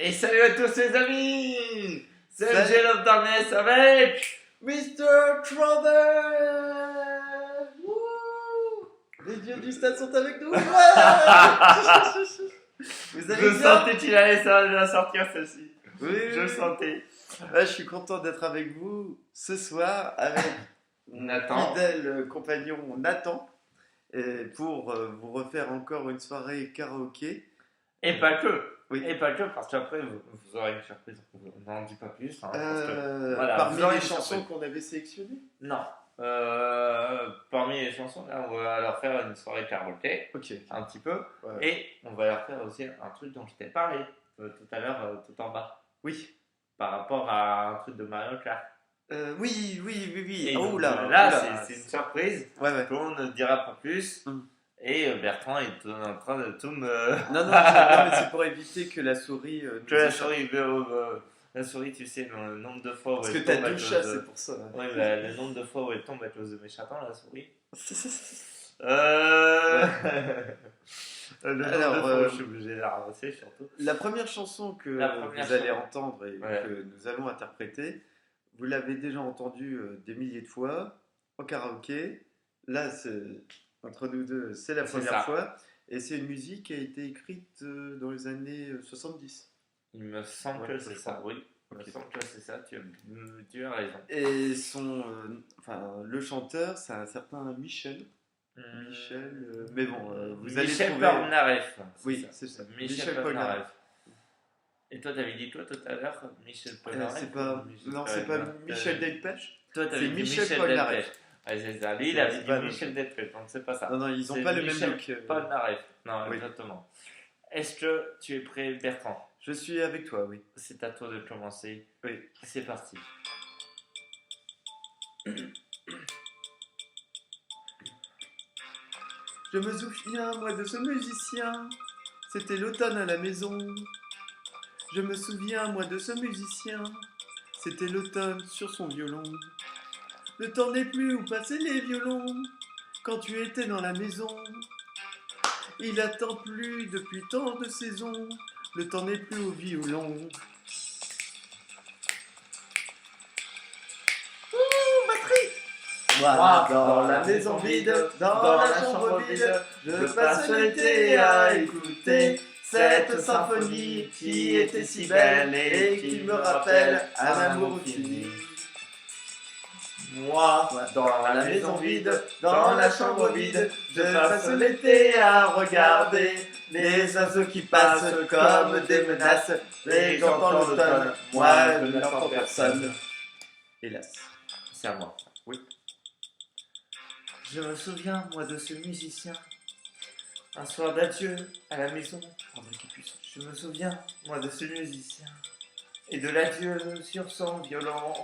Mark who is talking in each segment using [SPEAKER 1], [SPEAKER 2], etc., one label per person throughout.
[SPEAKER 1] Et salut à tous les amis. C'est
[SPEAKER 2] Salut.
[SPEAKER 1] Angel of Darkness avec...
[SPEAKER 2] Mr. Trouble. Wouh. Les dieux du stade sont avec nous. Ouais. Vous allez
[SPEAKER 1] Je
[SPEAKER 2] bien?
[SPEAKER 1] sentais qu'il allait la sortir celle-ci.
[SPEAKER 2] Oui,
[SPEAKER 1] Je le sentais.
[SPEAKER 2] Ouais, je suis content d'être avec vous ce soir avec mon
[SPEAKER 1] Nathan.
[SPEAKER 2] fidèle compagnon Nathan et pour vous refaire encore une soirée karaoké.
[SPEAKER 1] Et pas que.
[SPEAKER 2] Oui.
[SPEAKER 1] Et pas que, parce qu'après, vous aurez une surprise. On n'en dit pas plus. Hein, parce que, voilà,
[SPEAKER 2] Parmi
[SPEAKER 1] vous aurez
[SPEAKER 2] les
[SPEAKER 1] une
[SPEAKER 2] chansons
[SPEAKER 1] surprise.
[SPEAKER 2] qu'on avait sélectionnées.
[SPEAKER 1] Non. Parmi les chansons, là, on va leur faire une soirée karaoké.
[SPEAKER 2] Ok.
[SPEAKER 1] Un petit peu.
[SPEAKER 2] Ouais.
[SPEAKER 1] Et on va leur faire aussi un truc dont je t'ai parlé tout à l'heure, tout en bas.
[SPEAKER 2] Oui.
[SPEAKER 1] Par rapport à un truc de Mario Kart.
[SPEAKER 2] Oui.
[SPEAKER 1] Et
[SPEAKER 2] Oh
[SPEAKER 1] donc,
[SPEAKER 2] là,
[SPEAKER 1] là,
[SPEAKER 2] oh là.
[SPEAKER 1] c'est une surprise
[SPEAKER 2] Ouais.
[SPEAKER 1] qu'on ne dira pas plus.
[SPEAKER 2] Mm.
[SPEAKER 1] Et Bertrand est en train de tout me.
[SPEAKER 2] Non, mais c'est pour éviter que la souris.
[SPEAKER 1] Que la souris, la souris, tu sais, le nombre de fois où
[SPEAKER 2] Parce que
[SPEAKER 1] elle
[SPEAKER 2] t'as
[SPEAKER 1] tombe à
[SPEAKER 2] deux
[SPEAKER 1] cause
[SPEAKER 2] chats,
[SPEAKER 1] de.
[SPEAKER 2] c'est pour ça.
[SPEAKER 1] Oui, le nombre de fois où elle tombe à cause de mes chatons, la souris. Le nombre
[SPEAKER 2] Alors,
[SPEAKER 1] de fois où je suis obligé de la ramasser, surtout.
[SPEAKER 2] La première chanson que
[SPEAKER 1] La première
[SPEAKER 2] vous allez
[SPEAKER 1] chanson.
[SPEAKER 2] entendre et
[SPEAKER 1] Ouais.
[SPEAKER 2] que nous allons interpréter, vous l'avez déjà entendue des milliers de fois en karaoké. Là, entre nous deux, c'est la
[SPEAKER 1] C'est
[SPEAKER 2] première
[SPEAKER 1] ça.
[SPEAKER 2] fois. Et c'est une musique qui a été écrite dans les années 70.
[SPEAKER 1] Il me semble
[SPEAKER 2] Ouais,
[SPEAKER 1] que
[SPEAKER 2] je
[SPEAKER 1] c'est
[SPEAKER 2] crois.
[SPEAKER 1] ça, oui. Il me
[SPEAKER 2] Ok.
[SPEAKER 1] semble que c'est ça, tu as raison.
[SPEAKER 2] Et le chanteur, c'est un certain Michel. Mais bon, vous allez
[SPEAKER 1] Michel
[SPEAKER 2] trouver.
[SPEAKER 1] Polnareff.
[SPEAKER 2] Oui, c'est ça.
[SPEAKER 1] Michel Polnareff. Et toi, t'avais dit quoi tout à l'heure? Michel Polnareff?
[SPEAKER 2] C'est pas. Non, c'est pas Michel Delpech.
[SPEAKER 1] Toi, t'avais
[SPEAKER 2] C'est
[SPEAKER 1] dit
[SPEAKER 2] Michel
[SPEAKER 1] Michel
[SPEAKER 2] Polnareff.
[SPEAKER 1] Delpech. Ouais, c'est ça. Lui, il avait
[SPEAKER 2] C'est
[SPEAKER 1] dit
[SPEAKER 2] pas
[SPEAKER 1] Michel Delpech, donc c'est pas ça.
[SPEAKER 2] Non, ils
[SPEAKER 1] C'est
[SPEAKER 2] ont pas le même
[SPEAKER 1] Michel
[SPEAKER 2] look.
[SPEAKER 1] Polnareff. Non,
[SPEAKER 2] Oui.
[SPEAKER 1] exactement. Est-ce que tu es prêt, Bertrand?
[SPEAKER 2] Je suis avec toi, oui.
[SPEAKER 1] C'est à toi de commencer.
[SPEAKER 2] Oui.
[SPEAKER 1] C'est parti.
[SPEAKER 2] Je me souviens, moi, de ce musicien. C'était l'automne à la maison. Je me souviens, moi, de ce musicien. C'était l'automne sur son violon. Le temps n'est plus où passer les violons. Quand tu étais dans la maison. Il attend plus depuis tant de saisons. Le temps n'est plus au violon. Moi, dans la maison vide, dans la chambre vide, je passe l'été à écouter cette symphonie qui était si belle et qui me rappelle un amour fini.
[SPEAKER 1] Moi,
[SPEAKER 2] Dans la maison vide, dans la chambre vide, je passe l'été à regarder les oiseaux qui passent comme des menaces. Et j'entends l'automne, moi je n'entends personne. Hélas.
[SPEAKER 1] c'est à moi.
[SPEAKER 2] Oui.
[SPEAKER 1] Je me souviens, moi, de ce musicien. Un soir d'adieu à la maison. Je me souviens, moi, de ce musicien. Et de l'adieu sur son violon.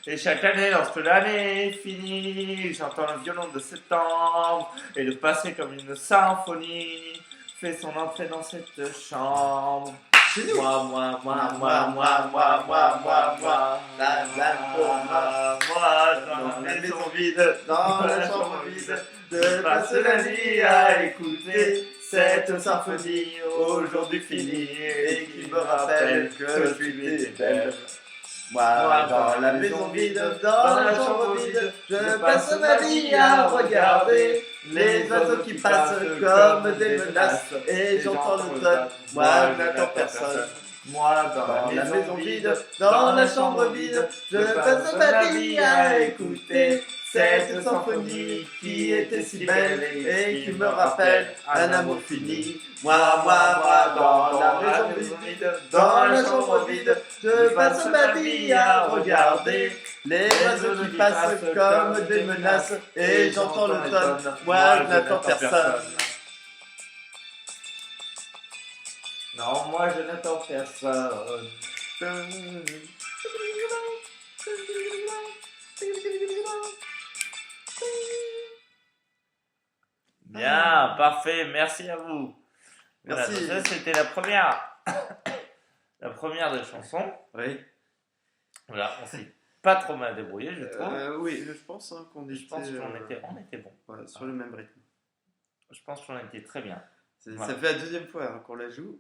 [SPEAKER 1] Et chaque année, lorsque l'année est finie, j'entends le violon de septembre. Et le passé, comme une symphonie, fait son entrée dans cette chambre.
[SPEAKER 2] Chez nous.
[SPEAKER 1] Moi.
[SPEAKER 2] La
[SPEAKER 1] Moi,
[SPEAKER 2] dans la maison vide, dans la chambre vide, je passe
[SPEAKER 1] la
[SPEAKER 2] la nuit à écouter cette symphonie aujourd'hui finie et qui me rappelle que tu étais belle. Moi, dans la maison vide, dans la chambre vide, je passe ma vie à regarder les oiseaux qui passent comme des menaces et j'entends l'automne. Moi, je n'attends personne.
[SPEAKER 1] Moi,
[SPEAKER 2] Dans la maison vide, dans la chambre vide, je passe ma vie à écouter cette symphonie qui était si belle et qui me rappelle un amour fini. Moi, dans la maison vide, dans la chambre vide, je passe ma vie à regarder les oiseaux qui passent comme des menaces et j'entends l'automne. Moi, je n'attends personne.
[SPEAKER 1] Non, moi je n'attends personne. Bien, parfait, merci à vous. Voilà,
[SPEAKER 2] Merci.
[SPEAKER 1] donc ça c'était la première. La première des chansons.
[SPEAKER 2] Oui.
[SPEAKER 1] Voilà, on s'est pas trop mal débrouillé, je trouve.
[SPEAKER 2] Oui, je pense qu'on
[SPEAKER 1] Je pense qu'on était bon.
[SPEAKER 2] ouais, sur le même rythme.
[SPEAKER 1] Je pense qu'on était très bien.
[SPEAKER 2] Ça
[SPEAKER 1] Voilà.
[SPEAKER 2] fait la deuxième fois qu'on la joue